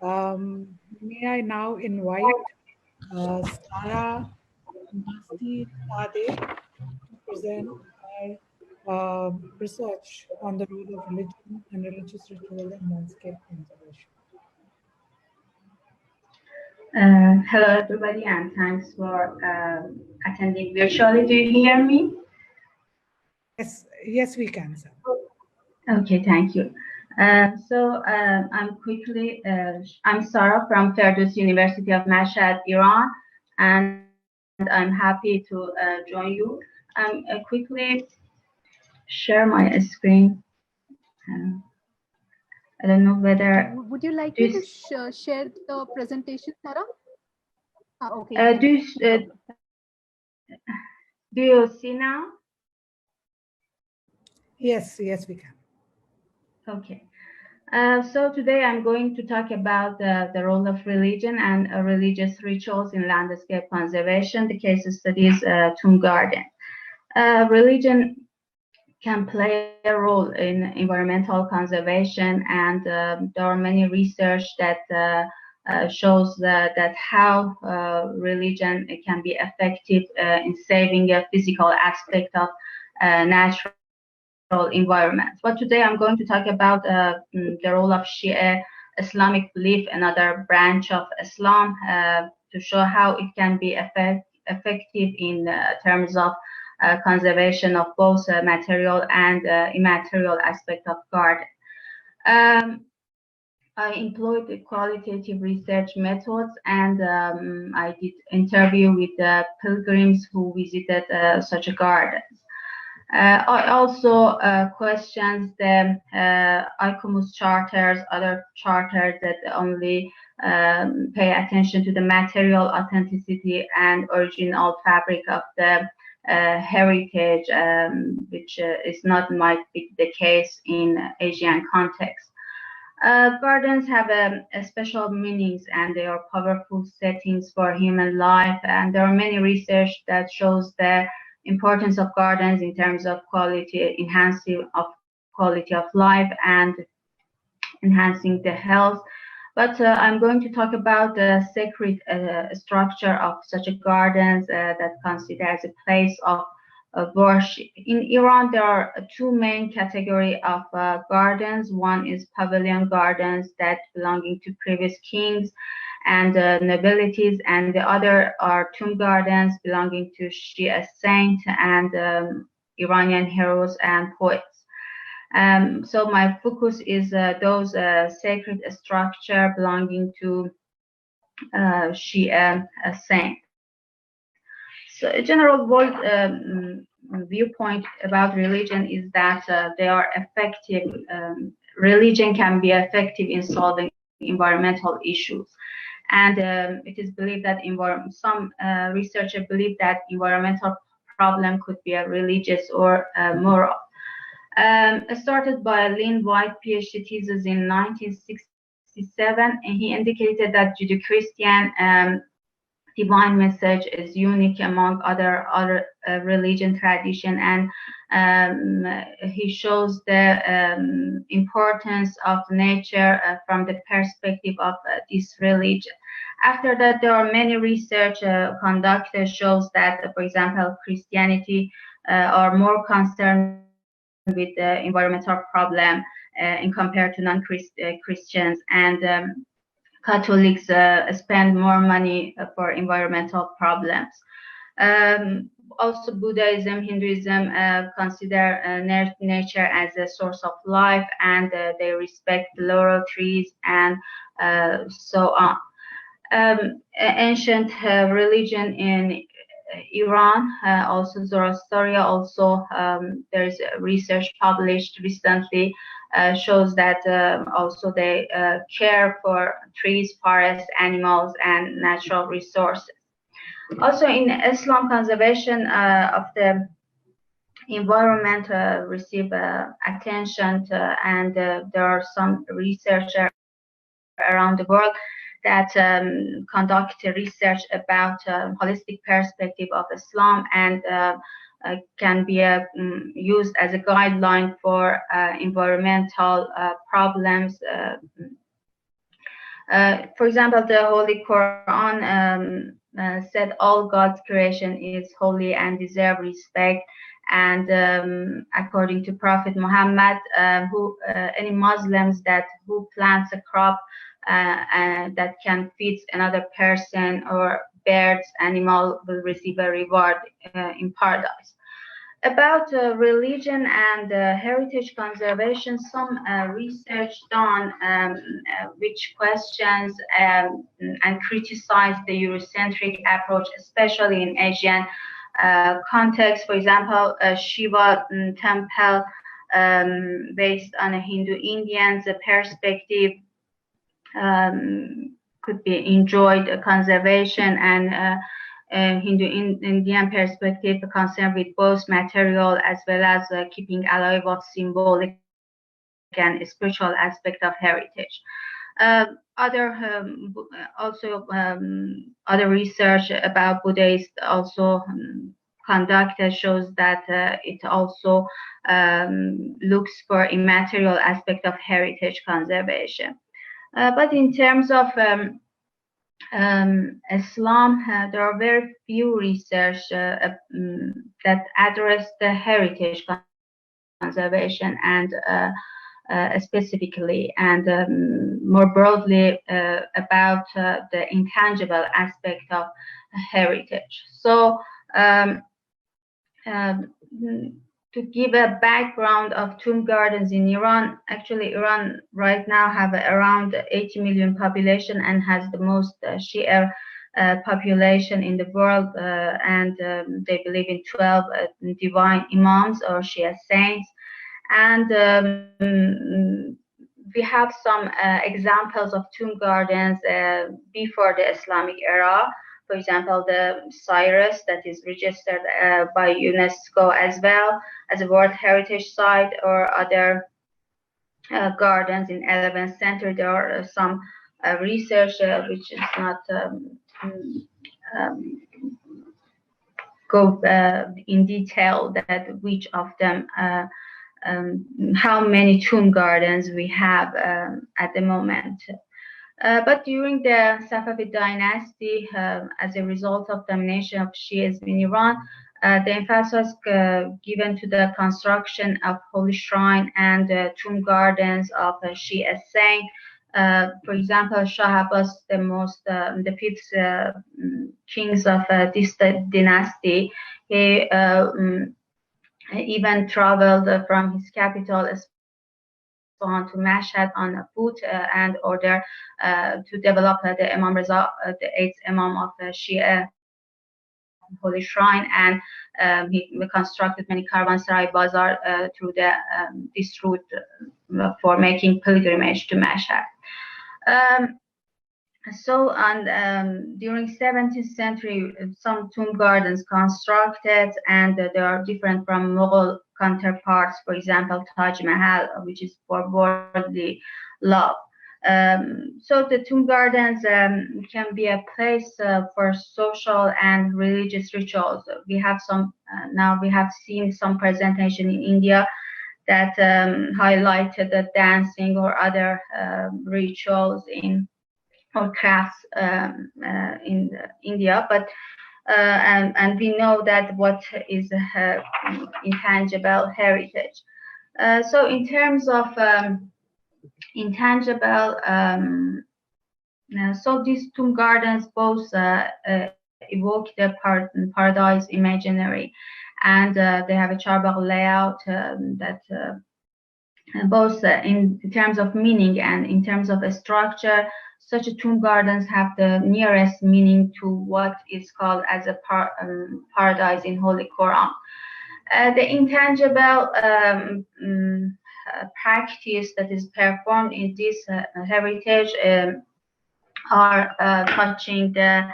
May I now invite Sara Mahdizadeh to present her research on the role of religion and religious ritual in landscape conservation. Hello, everybody, and thanks for attending virtually. Do you hear me? Yes, we can, sir. Okay, thank you. I'm Sara from Ferdous University of Mashhad, Iran, and I'm happy to join you. Quickly share my screen. Uh, I don't know whether Would you like me to share the presentation, Sara? Okay. Do you see now? Yes, we can. Okay. So today I'm going to talk about the role of religion and religious rituals in landscape conservation. The case studies tomb garden. Religion can play a role in environmental conservation, and there are many research that shows that how religion can be effective in saving a physical aspect of natural environment. But today I'm going to talk about the role of Shia Islamic belief, another branch of Islam, to show how it can be effective in terms of conservation of both material and immaterial aspect of garden. I employed the qualitative research methods, and I did interview with the pilgrims who visited such gardens. I also questions the ICOMOS charters, other charters that only pay attention to the material authenticity and original fabric of the heritage, which is not might be the case in Asian context. Gardens have a special meanings, and they are powerful settings for human life, and there are many research that shows the importance of gardens in terms of quality, enhancing of quality of life and enhancing the health. But I'm going to talk about the sacred structure of such a gardens that considered as a place of worship. In Iran, there are two main category of gardens. One is pavilion gardens that belonging to previous kings and nobilities, and the other are tomb gardens belonging to Shia saints and Iranian heroes and poets. So my focus is those sacred structure belonging to Shia saints. So a general viewpoint about religion is that they are effective. Religion can be effective in solving environmental issues, and it is believed that some researchers believe that environmental problem could be a religious or moral. Started by Lynn White, PhD thesis in 1967, and he indicated that Judeo-Christian divine message is unique among other religion tradition, and he shows the importance of nature from the perspective of this religion. After that, there are many research conducted shows that, for example, Christianity are more concerned with the environmental problem in compared to non-Christians, and Catholics spend more money for environmental problems. Also, Buddhism, Hinduism consider nature as a source of life, and they respect laurel trees and so on. Ancient religion in Iran, also Zoroastrian, also there is research published recently shows that also they care for trees, forests, animals, and natural resources. Also in Islam, conservation of the environment receive attention and there are some researchers around the world that conduct research about holistic perspective of Islam, and can be used as a guideline for environmental problems. For example, the Holy Quran said all God's creation is holy and deserve respect. And according to Prophet Muhammad, any Muslims who plants a crop that can feed another person or birds, animal will receive a reward in paradise. About religion and heritage conservation, some research done which questions and criticize the Eurocentric approach, especially in Asian context. For example, Shiva temple based on a Hindu Indians perspective could be enjoyed conservation and Hindu Indian perspective concerned with both material as well as keeping alive of symbolic and spiritual aspect of heritage. Other research about Buddhist also conducted shows that it also looks for immaterial aspect of heritage conservation. But in terms of Islam, there are very few research that address the heritage conservation and specifically and more broadly about the intangible aspect of heritage. So to give a background of tomb gardens in Iran, actually Iran right now have around 80 million population and has the most Shia population in the world, and they believe in 12 divine imams or Shia saints. And we have some examples of tomb gardens before the Islamic era. For example, the Cyrus that is registered by UNESCO as well as a World Heritage Site, or other gardens in 11th century. There are some research which is not go in detail that which of them how many tomb gardens we have at the moment. But during the Safavid dynasty, as a result of domination of Shiism in Iran, the emphasis given to the construction of holy shrine and tomb gardens of Shia saints. For example, Shah Abbas, the fifth kings of this dynasty, he even traveled from his capital Isfahan to Mashhad on foot and order to develop the Imam Reza, the eighth Imam of Shia Holy Shrine, and he constructed many caravansarai bazaar through this route for making pilgrimage to Mashhad. During 17th century, some tomb gardens constructed, and they are different from Mughal counterparts. For example, Taj Mahal, which is for worldly love. So the tomb gardens can be a place for social and religious rituals. We have some now. We have seen some presentation in India that highlighted the dancing or other rituals or crafts in India, but and we know that what is intangible heritage. So in terms of intangible, so these tomb gardens both evoke the paradise imaginary, and they have a charbagh layout that both in terms of meaning and in terms of a structure. Such tomb gardens have the nearest meaning to what is called as a paradise in Holy Quran. The intangible practice that is performed in this heritage are touching the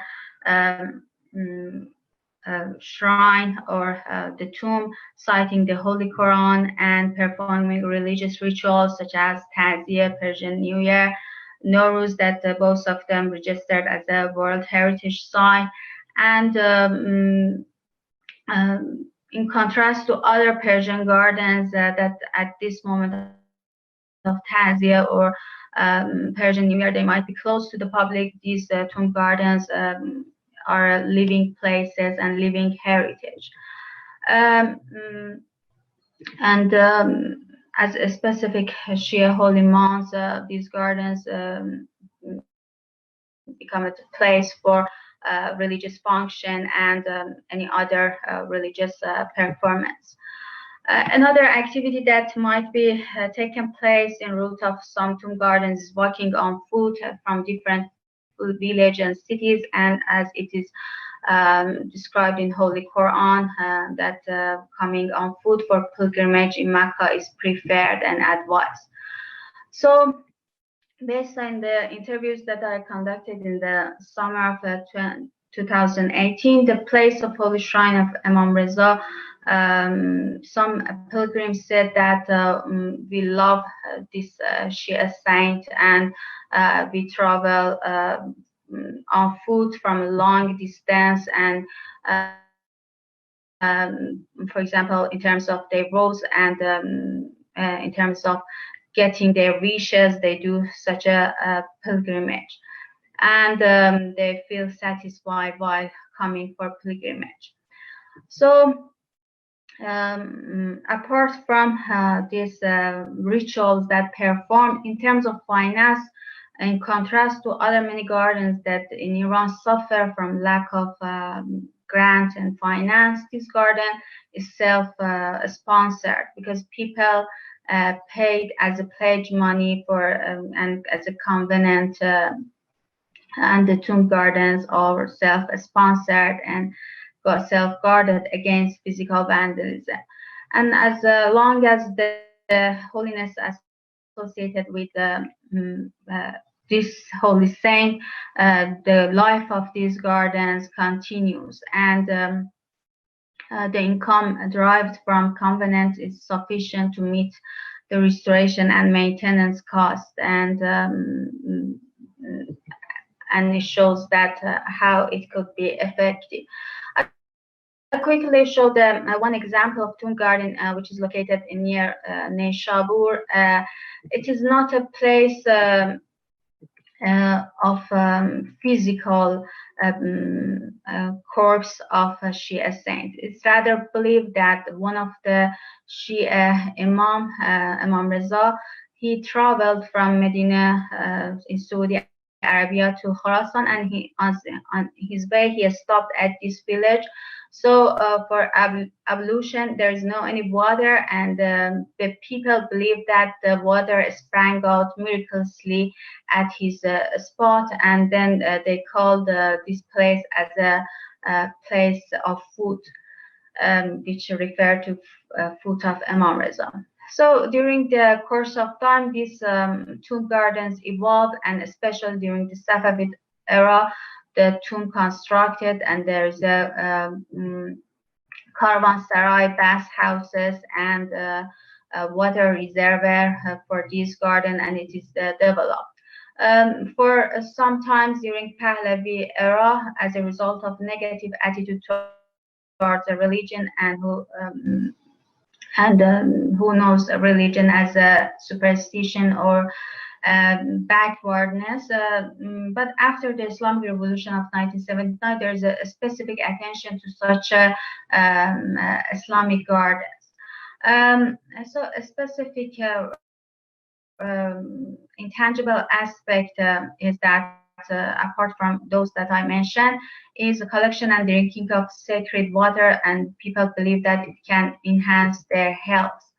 shrine or the tomb, citing the Holy Quran, and performing religious rituals such as Taziyah, Persian New Year, Nowruz, that both of them registered as a World Heritage Site. And in contrast to other Persian gardens that at this moment of time of Tazia or Persian New Year, they might be close to the public. These tomb gardens are living places and living heritage. Um, mm, and as a specific Shia holy months, these gardens become a place for religious function and any other religious performance. Another activity that might be taken place in route of some tomb gardens is walking on foot from different villages and cities, and as it is described in Holy Quran, that coming on foot for pilgrimage in Mecca is preferred and advised. So, based on the interviews that I conducted in the summer of 2018, the place of Holy Shrine of Imam Reza, some pilgrims said that we love this Shia saint, and we travel on foot from a long distance, and for example, in terms of their roads and in terms of getting their wishes, they do such a pilgrimage, and they feel satisfied while coming for pilgrimage. So apart from these rituals that perform in terms of finance, in contrast to other many gardens that in Iran suffer from lack of grant and finance, this garden is self-sponsored because people paid as a pledge money for and as a covenant, and the tomb gardens are self-sponsored and got self-guarded against physical vandalism. And as long as the holiness associated with this holy saint, the life of these gardens continues, and the income derived from covenants is sufficient to meet the restoration and maintenance costs, and it shows that how it could be effective. I quickly show them one example of tomb garden, which is located near Neyshabur. It is not a place of physical corpse of a Shia saint. It's rather believed that one of the Shia Imam Reza, he traveled from Medina in Saudi Arabia to Khorasan, and on his way he stopped at this village. So for ablution, there is no any water, and the people believe that the water sprang out miraculously at his spot, and then they called this place as a place of foot, which refer to foot of Imam Reza. So during the course of time, these tomb gardens evolved, and especially during the Safavid era, the tomb constructed, and there's a caravanserai, bath houses, and water reservoir for this garden, and it is developed. For sometimes during Pahlavi era, as a result of negative attitude towards a religion, and who knows a religion as a superstition or backwardness. But after the Islamic Revolution of 1979, there is a specific attention to such Islamic gardens. So a specific intangible aspect is that apart from those that I mentioned, is a collection and drinking of sacred water, and people believe that it can enhance their health.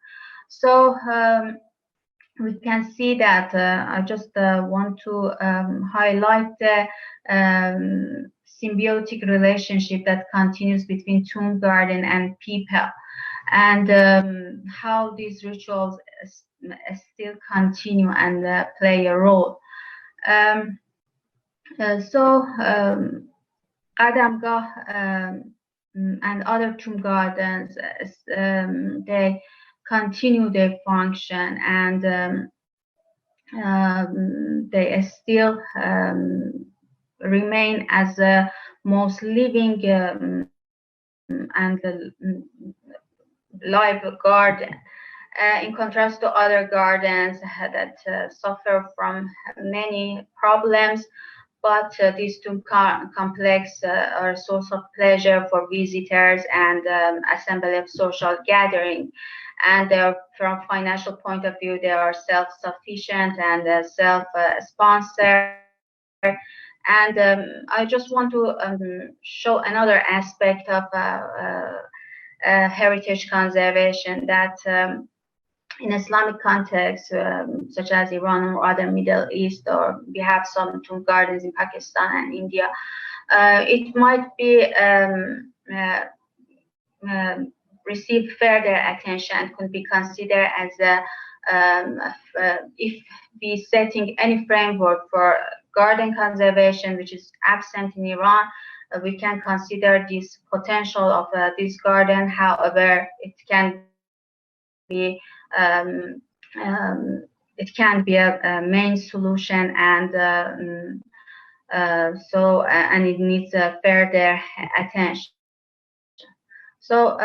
So we can see that I just want to highlight the symbiotic relationship that continues between tomb garden and people, and how these rituals still continue and play a role. So Adamgah and other tomb gardens, they continue their function, and they still remain as the most living and live garden. in contrast to other gardens that suffer from many problems. But these two complex are a source of pleasure for visitors and assembly of social gathering. And from financial point of view, they are self-sufficient and self-sponsored. And I just want to show another aspect of heritage conservation that in Islamic context, such as Iran or other Middle East, or we have some tomb gardens in Pakistan and India, it might be receive further attention and could be considered as if we setting any framework for garden conservation, which is absent in Iran, we can consider this potential of this garden. However, it can be a main solution, and and it needs further attention. So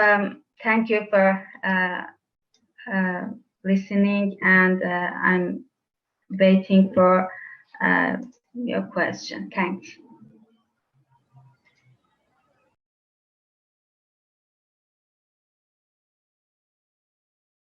thank you for listening, and I'm waiting for your question. Thanks.